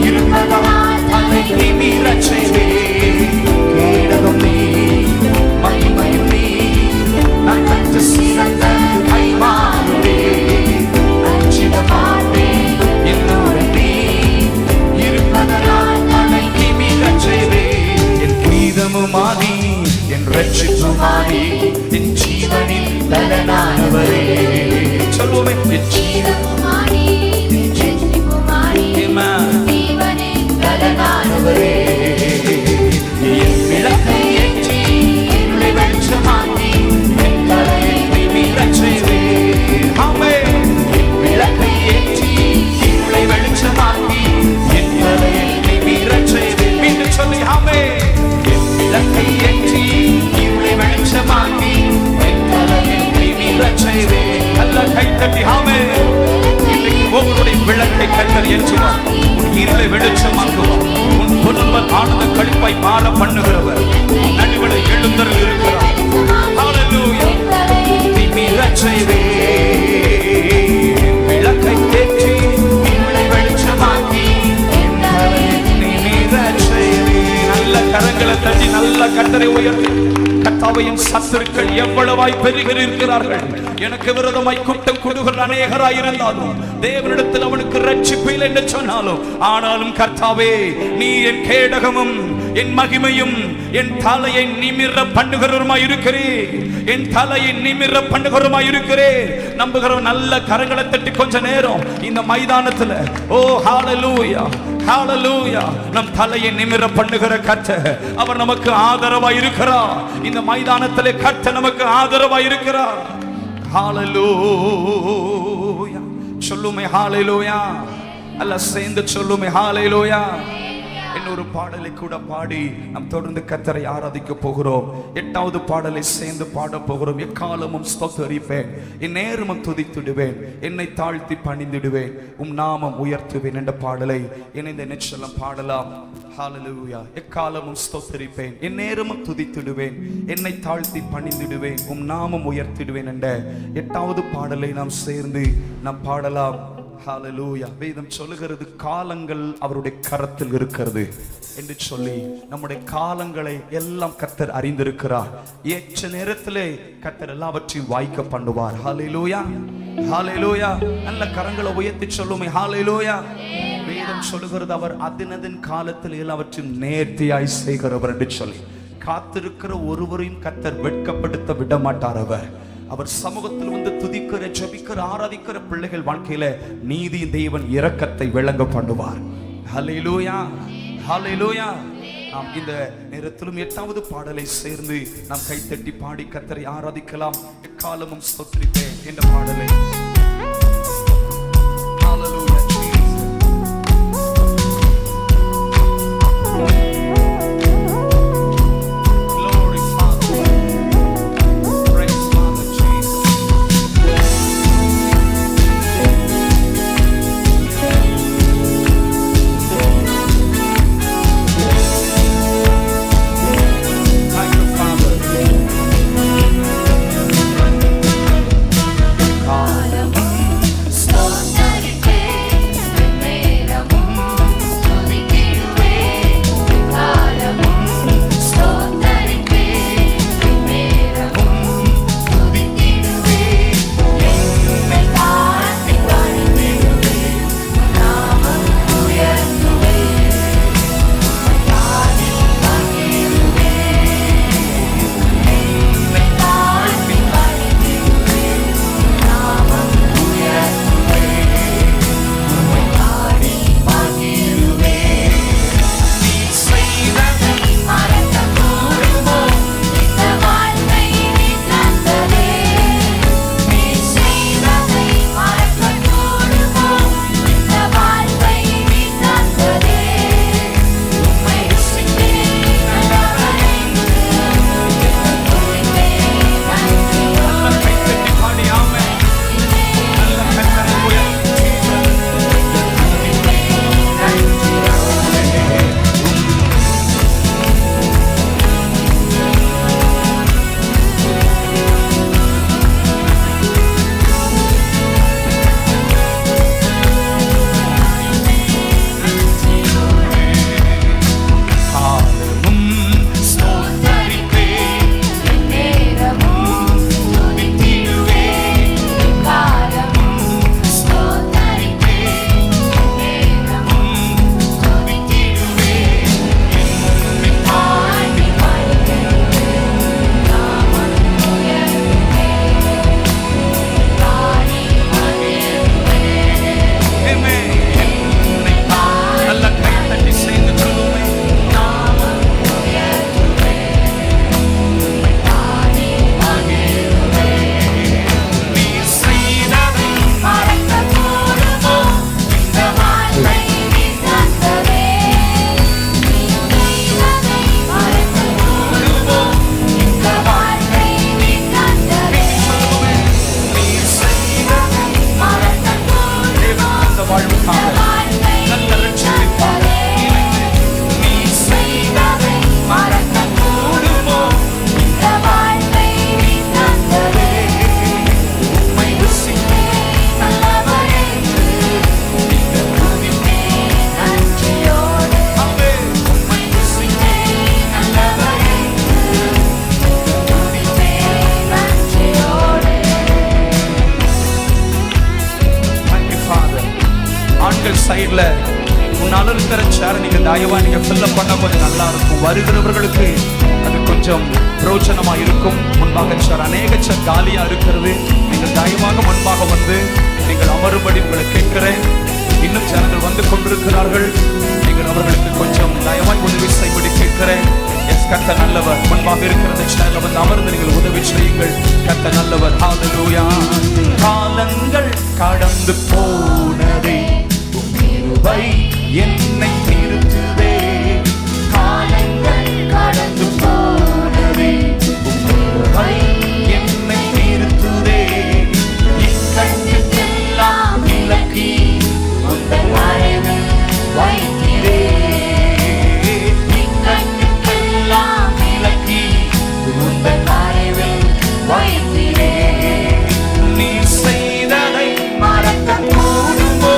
இருப்பதனால் அதை நிமிரச் செய்வே கேடகம் நீ மகிமையும் நீ நான் கற்று சிறந்த கைமாறுவே அஞ்சிட மாட்டேன் என்னோட நீ இருப்பதனால் அதை நிமிரச் செய்வே என் கீதமுமானி என் ரட்சிப்புமானி என் ஜீவனின் பலனானவரே சொல்லுவோமே என் ஜீவனுமானி என் ஜீவனுமானி ஜீவனின் பலனானவரே என் விளக்கை ஏற்றி இருளை வெளிச்சமாக்கி என் தலையை நிமிரச் செய்வே ஆமே என் விளக்கை ஏற்றி இருளை வெளிச்சமாக்கி என் தலையை நிமிரச் செய்வே மீண்டும் சொல்லி ஆமே என் விளக்கை ஏற்றி இருளை வெளிச்சமாக்கி என் தலையை நிமிரச் செய்வே நல்ல கைத்தட்டி ஆமே இன்னைக்கு ஒவ்வொருடைய விளக்கை கர்த்தர் ஏற்றுவார். உன் இருளை வெளிச்சமாக்குவார். உன் குடும்பம் ஆனந்த களிப்பாய் மாற பண்ணுகிறவர் நடுவில் எழுந்தருள் இருக்கிறார். ஹalleluya நிமிரச் செய்வே விளக்கை ஏற்றி இருளை வெளிச்சமாக்கி என் தலையை நிமிரச் செய்வே நல்ல கரங்களை தட்டி நல்ல கர்த்தரை உயர்த்தி கர்த்தாவையும் சத்துருக்கள் எவ்வளவாய் பெருகி இருக்கிறார்கள். எனக்கு விரோதமாய் கூட்டம் கூடுகள் அநேகராய் இருந்தாலும் தேவனிடத்தில் அவனுக்கு ரட்சிப்பில்லை என்று சொன்னாலும் ஆனாலும் கர்த்தாவே நீ என் கேடகமும் என் மகிமையும் என் தலையை நிமிர பண்ணுகிறவருமாய் இருக்கிறேன். என் தலையை நிமிர பண்ணுகிறவருமாய் இருக்கிறேன். நம்புகிறவன் நல்ல கரங்களை தட்டி கொஞ்ச நேரம் இந்த மைதானத்துல ஓ ஹalleluya ஹalleluya நம் தலையை நிமிர பண்ணுகிற கர்த்தர் அவர் நமக்கு ஆதரவாய் இருக்கிறார். இந்த மைதானத்திலே கர்த்தர் நமக்கு ஆதரவாய் இருக்கிறார். ஹalleluya சொல்லுமே ஹalleluya அல்ல சேர்ந்து சொல்லுமே ஹalleluya. இன்னொரு பாடலை கூட பாடி நாம் தொடர்ந்து கர்த்தரை ஆராதிக்க போகிறோம். 8வது பாடலை சேர்ந்து பாட போகிறோம். எக்காலமும் ஸ்தோத்திரிப்பேன், என் நேரமும் துதித்திடுவேன், என்னை தாழ்த்தி பணிந்திடுவேன், உம் நாமம் உயர்த்துவேன் என்ற பாடலை இணைந்த நெச்சலம் பாடலாம். ஹalleluya. எக்காலமும் ஸ்தோத்திரிப்பேன், என் நேரமும் துதித்திடுவேன், என்னை தாழ்த்தி பணிந்திடுவேன், உம் நாமம் உயர்த்திடுவேன் என்ற 8வது பாடலை நாம் சேர்ந்து நாம் பாடலாம். ஹalleluya. வேதம் சொல்லுகிறது காலங்கள் அவருடைய கரத்தில் இருக்கிறது என்று சொல்லி நம்முடைய காலங்களை எல்லாம் கர்த்தர் அறிந்திருக்கிறார். ஏற்ற நேரத்திலே கர்த்தர் எல்லாவற்றையும் வாய்க்க பண்ணுவார். ஹalleluya, ஹalleluya. நல்ல கரங்களை உயர்த்தி சொல்லுமே ஹalleluya. வேதம் சொல்லுகிறது அவர் அதினதின் காலத்தில் எல்லாவற்றையும் நேர்த்தியாய் செய்கிறவர் என்று சொல்லி காத்திருக்கிற ஒருவரையும் கர்த்தர் வெட்கப்படுத்த விட மாட்டார். அவர் சமூகத்தில் வந்து துதிக்கிற, ஜெபிக்கிற, ஆராதிக்கிற பிள்ளைகள் வாழ்க்கையில நீதி தேவன் இரக்கத்தை விளங்க பண்ணுவார். ஹல்லேலூயா, ஹல்லேலூயா. நாம் இந்த நேரத்திலும் 8வது பாடலை சேர்ந்து நாம் கைத்தட்டி பாடி கர்த்தரை ஆராதிக்கலாம். எக்காலமும் ஸ்தோத்திரிப்பேன் என்ற பாடலை. ஹல்லேலூயா. சைடுல உன்னால இருக்கிற சேர் நீங்க தயவா நீங்க ஃபில் பண்ண கொஞ்சம் நல்லா இருக்கும். வருகிறவர்களுக்கு அது கொஞ்சம் பிரோஜனமா இருக்கும். முன்பாக சேர் அநேக சேர் காலியா இருக்கிறது. நீங்கள் தயவாக முன்பாக வந்து நீங்கள் அமரும்படி உங்களை கேட்கிறேன். இன்னும் சேனர்கள் வந்து கொண்டிருக்கிறார்கள். நீங்கள் அவர்களுக்கு கொஞ்சம் தயவாய் உதவி செய்யும்படி கேட்கிறேன். எஸ், கர்த்தர் நல்லவர். முன்பாக இருக்கிற சேனல்ல வந்து அமர்ந்து நீங்கள் உதவி செய்யுங்கள். கர்த்தர் நல்லவர். ஹல்லேலூயா. காலங்கள் கடந்து போனதே என்னை திருத்துதே. காலங்கள் கடந்து போனதே என்னை திருத்துதே. இக்கட்டுக்கெல்லாம் விலக்கி உந்தன் மறைவில் வைக்கிறே. இக்கட்டுக்கெல்லாம் விலக்கி உந்தன் மறைவில் வைக்கிறே. நீ செய்ததை மறக்க கூடுமோ?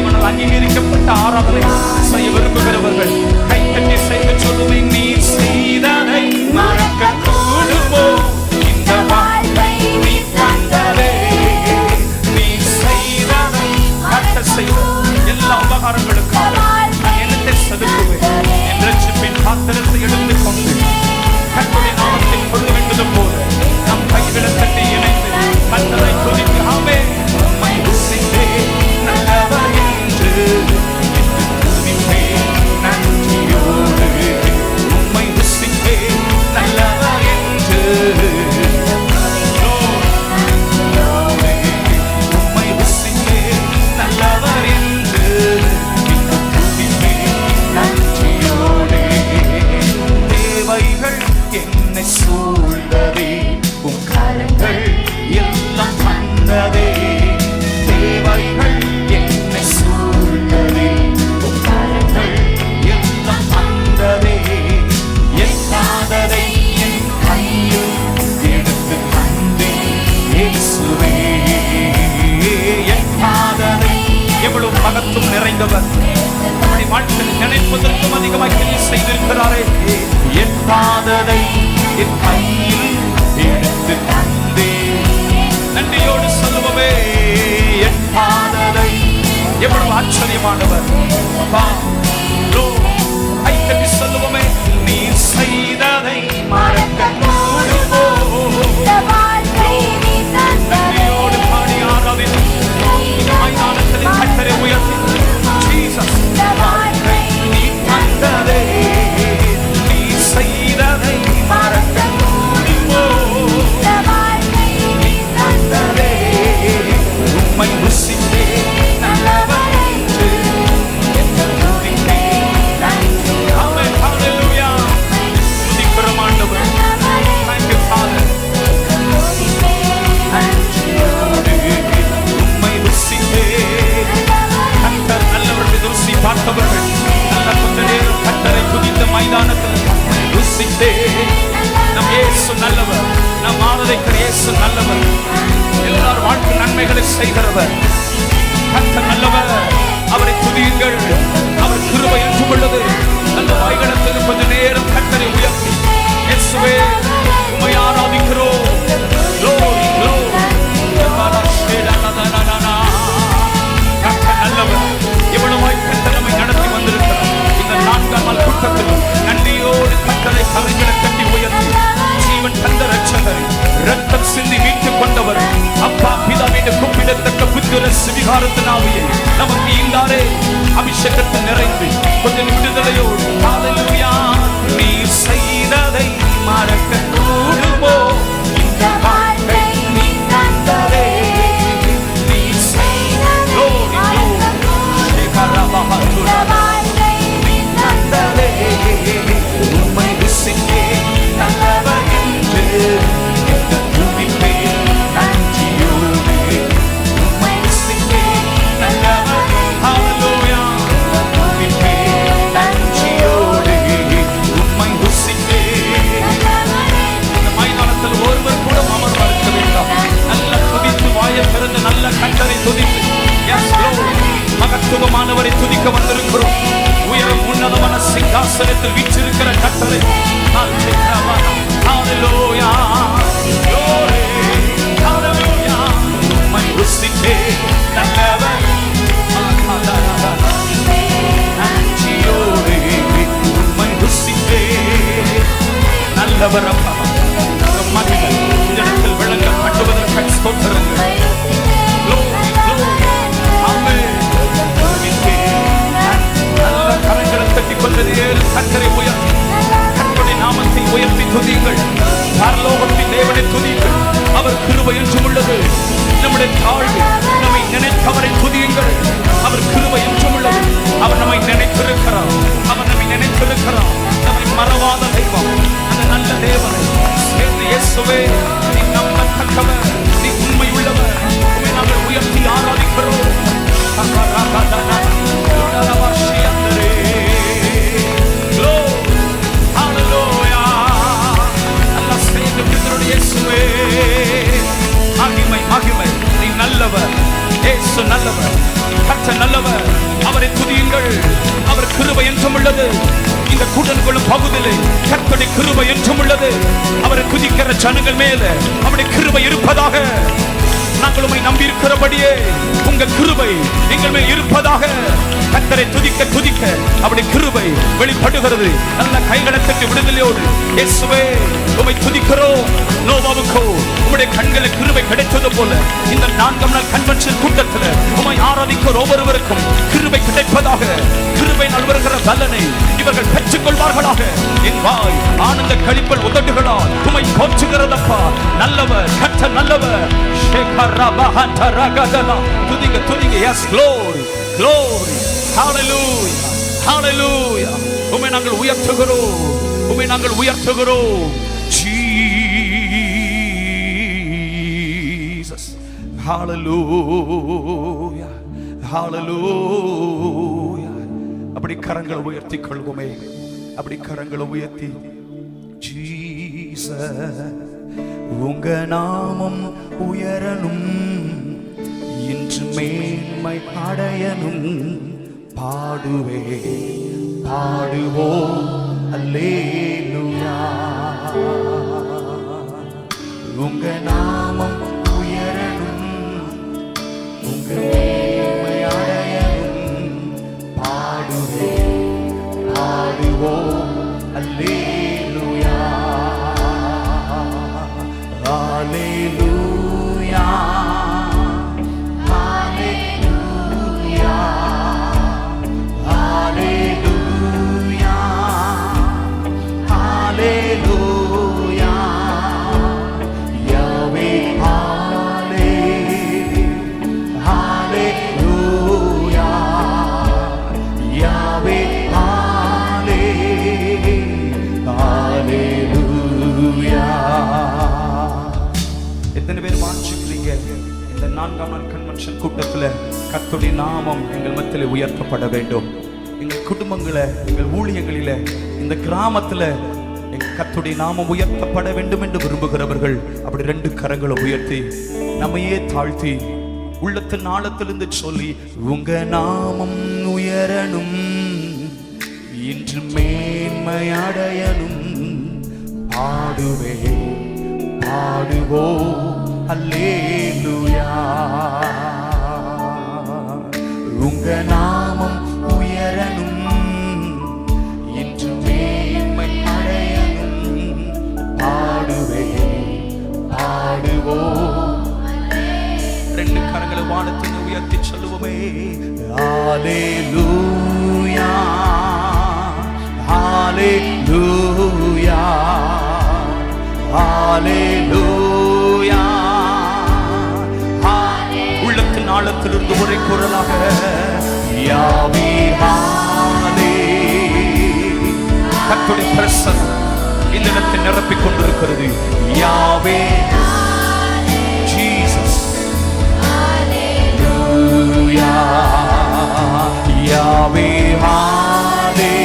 தேவனால் அங்கீகரிக்கப்பட்ட ஆராதனை செய்ய விரும்புகிறவர்கள் கைத்தட்டி செய்து சொல்லுமே, நீ செய்ததை மறக்க கூடுமோ இந்த வாழ்க்கை நீ தந்ததே, நீ செய்ததை மறக்க செய்த எல்லா உபகாரங்களுக்காக நான் என்னத்தை செலுத்துவேன் என் ரட்சிப்பின் பாத்திரத்தை எடுத்துக் கொண்டு கர்த்தருடைய நாமத்தை கொண்டு வேண்டது போல நம் கைகளை தட்டி இணைந்து கர்த்தரை துதித்து ஆமென். உம்மை ருசித்தேன் நல்லவர் என்று துதிப்பேன் நன்றியோடு, உம்மை ருசித்தேன் நல்லவர் என்று உம்மை ருசித்தேன் நல்லவர் என்று துதிப்பேன் நன்றியோடு. தேவைகள் என்னை சூழ்ந்ததே, உம் கரங்கள் எல்லாம் தந்ததே, தேவைகள் என்னை சூழ்ந்ததே, உம் கரங்கள் எல்லாம் தந்ததே, எட்டாததை என் கையில் எடுத்து தந்தே இயேசுவே, எட்டாததை எவ்வளவு மகத்துவம் நிறைந்தவர் நம்முடைய வாழ்க்கையில் நினைப்பதற்கும் அதிகமாக செய்திருக்கிறாரே, எட்டாததை என் கையில் எடுத்து தந்தே. நன்றியோடு சொல்லுவோமே, எட்டாததை எவ்வளவு ஆச்சரியமானவர் அப்பா. கைத்தட்டி சொல்லுவோமே, நீ செய்ததை மறக்க கூடுமோ. நன்றியோடு பாடி ஆராதித்து இந்த மைதானத்தில் கர்த்தரை உயர்த்தி ஜீசஸ் வாழ்க்கை நீ தந்ததே, நீ செய்ததை மறக்க கூடுமோ, நீ தந்ததே, உம்மை ருசித்தேன் நல்லவர் என்று துதிப்பேன் நன்றி. ஆமென், ஹல்லேலூயா. துதிக்கிறோம் ஆண்டவர். Thank you Father. நன்றியோடு உம்மை ருசித்தேன். கர்த்தர் நல்லவர் என்று ருசி பார்த்தவர்கள் நல்ல கொஞ்ச நேரம் கர்த்தரை துதித்த மைதானத்தில் ருசித்தேன். நம் இயேசு நல்லவர், நம் ஆராதிக்கிற இயேசு நல்லவர், எல்லார் வாழ்க்கை நன்மைகளை செய்கிறவர். கர்த்தர் நல்லவர், அவரை துதியுங்கள், அவர் கிருபை என்றும் உள்ளது. நல்ல வாய்களத்தில் கொஞ்ச நேரம் கர்த்தரை உயர்த்தி இயேசுவே உம்மை ஆராதிக்கிறோம். Glory, glory. கர்த்தர் நல்லவர், எவ்வளவாய் கர்த்தர் நம்மை நடத்தி வந்திருக்கிறார். இந்த 4ஆம் நாள் கூட்டத்தில் நன்றியோடு கர்த்தரை கரங்களை தட்டி உயர்த்தி ஜீவன் தந்த ரட்சகரை ரத்தம் சிந்தி மீட்டுக் கொண்டவர் அப்பா பிதாவின் கூப்பிடத்தக்க புத்திர சுவிகாரத்தின் ஆவியை நமக்கு ஈந்தாரே. அபிஷேகத்தில் நிறைந்து கொஞ்சம் விடுதலையோடு ஹல்லேலூயா. நீ செய்ததை மறக்க கூடுமோ இந்த வாழ்க்கை நீ தந்ததே, நீ உம்மை ருசித்தேன் நல்லவர் என்று துதிப்பேன் நன்றியோடு, உம்மை ருசித்தேன் நல்லவர் ஹல்லேலூயா. துதிப்பேன் நன்றியோடு, உம்மை ருசித்தேன். இந்த மைதானத்தில் ஒருவர் கூட அமர்ந்து இருக்க வேண்டாம். நல்ல துதித்து வாயை திறந்து நல்ல கர்த்தரை துதித்து மகத்துவமானவரை துதிக்க வந்திருக்கிறோம். உயரம் உன்னதமான சிங்காசனத்தில் வீற்றிருக்கிற கர்த்தரை ஹல்லேலூயா, glory, hallelujah. உம்மை ருசித்தேன் நல்லவர் நன்றியோடு, உம்மை ருசித்தேன் நல்லவர் அப்பா. மகிமை இந்த இடத்தில் விளங்க கட்டுவதற்கு ஸ்தோத்திரங்கள். Glory, glory, ஆமென். நல்ல கரங்களை தட்டி கொண்டு கர்த்தரை உயர்த்தி கர்த்தருடைய நாமத்தை உயர்த்தி துதியுங்கள். பரலோகத்தின் தேவனை துதியுங்கள், அவர் கிருபை என்றும் உள்ளது. நம்முடைய தாழ்வு நம்மை நினைத்தவரை துதியுங்கள், அவர் கிருபை என்றும் உள்ளது. அவர் நம்மை நினைத்திருக்கிறார், அவர் நம்மை நினைத்திருக்கிறார். நம்மை மறவாத தெய்வம், அந்த நல்ல தேவனை துதியுங்கள். அவர் கிருபை என்றும் உள்ளது. இந்த கூட்டங்களும் பகுதியிலே கர்த்தருடைய கிருபை என்றும் உள்ளது. அவரை துதிக்கிற ஜனங்கள் மேல அவருடைய கிருபை இருப்பதாக. நாங்கள் உம்மை நம்பி இருக்கிறபடியே உங்க கிருபை எங்கள் மேல் இருப்பதாக. கர்த்தரை துதிக்க துதிக்க அவருடைய கிருபை வெளிப்படுகிறது. நல்ல கைகளை தட்டி விடுதலையோடு இயேசுவே உம்மை துதிக்கிறோம். நோவாவுக்கோ உம்முடைய கண்களை கிருபை கிடைத்தது போல இந்த 4 நாள் கன்வென்ஷன் கூட்டத்தில் உம்மை ஆராதிக்கிற ஒவ்வொருவருக்கும் கிருபை கிடைப்பதாக. கிருபை வருகிற பலனை இவர்கள் பெற்றுக் கொள்வார்களாக. என் வாய் ஆனந்த களிப்பல் உதடுகளால் உம்மை போற்றுகிறதப்பா. நல்லவர், கர்த்தர் நல்லவர். துதிங்க துதிங்க. Yes, glory, glory, hallelujah, hallelujah. உம்மை நாங்கள் உயர்த்துகிறோம், உம்மை நாங்கள் உயர்த்துகிறோம். Jesus, hallelujah, hallelujah. அப்படி கரங்களை உயர்த்தி கொள்வோமே, அப்படி கரங்களை உயர்த்தி. Jesus, உங்க நாமம் உயரணும், இன்று மேன்மை அடையணும். பாடுவே பாடுவோம் அல்லேலூயா. உங்க நாமம் உயரணும், உங்க மேன்மை அடையணும். பாடுவே பாடுவோம் அல்லேலூயா. Hallelujah, hallelujah, hallelujah, hallelujah. Yahweh, hallelujah, Yahweh, hallelujah. எத்தனை பேர் வாஞ்சிக்கிறீங்க இந்த 4ஆம் நாள் கன்வென்ஷன் கூட்டத்தில் கர்த்தருடைய நாமம் எங்கள் மத்தியிலே உயர்த்தப்பட வேண்டும். எங்கள் குடும்பங்கள, எங்கள் ஊழியங்களில, இந்த கிராமத்தில் எங்கள் கர்த்தருடைய நாமம் உயர்த்தப்பட வேண்டும் என்று விரும்புகிறவர்கள் அப்படி 2 கரங்களை உயர்த்தி நம்மையே தாழ்த்தி உள்ளத்தின் ஆழத்திலிருந்து சொல்லி, உங்க நாமம் உயரணும், இன்று மேன்மை அடையணும். பாடுவே பாடுவோம் அல்லேலூயா. உங்க நாமம் உயரணும், இன்று மேன்மை அடையணும். பாடுவே பாடுவோம். 2 கரங்களை வானத்தில் உயர்த்தி சொல்லுவோமே. ஹல்லேலூயா, ஹல்லேலூயா, ஹல்லேலூயா. உள்ளத்தின் ஆழத்திலிருந்து ஒரே குரலாக யாவே ஹாலே. கர்த்தருடைய பிரசன்னம் இந்த இடத்தை நிரப்பிக் கொண்டிருக்கிறது. யாவே ஜீசஸ், ஹல்லேலூயா, யாவே ஹாலே.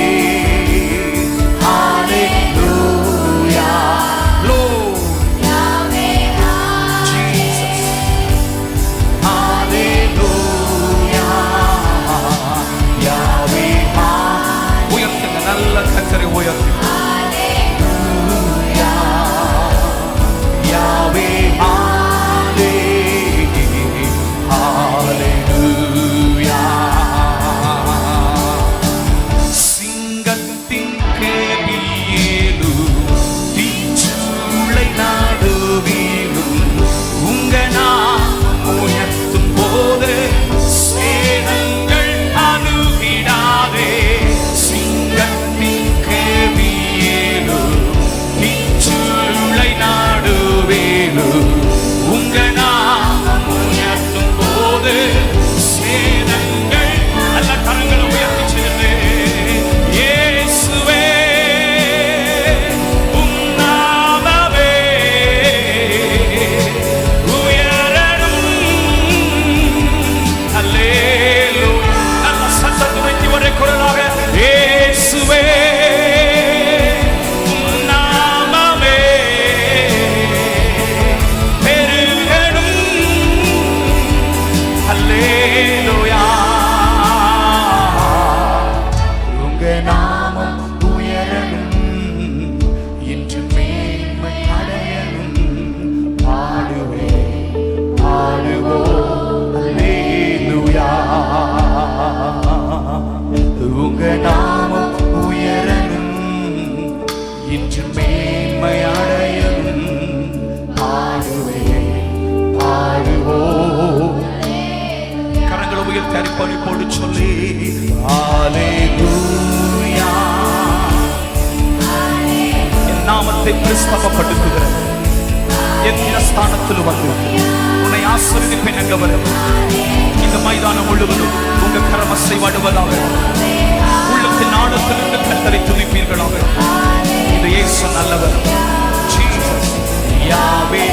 கர்த்தரை உயர்த்தி யாவே ஹல்லேலூயா, ஹல்லேலூயா. இன்று மேன்மை அடையும் பாடுவோம். கரங்களை உயர்த்தி அர்ப்பணிப்போடு சொல்லி ஹல்லேலூயா. என் நாமத்தை பிரஸ்தாபப்படுத்துகிற எந்த ஸ்தானத்தில் வந்து உன்னை ஆசீர்வதிப்பேன் என்கிறவர் இந்த மைதானம் முழுவதும் உங்க கரமசை வாடுவதாக உள்ளத்தின் ஆழத்திலிருந்து கர்த்தரை துதிப்பீர்களாக. இந்த இயேசு நல்லவர். ஜீசஸ் யாவே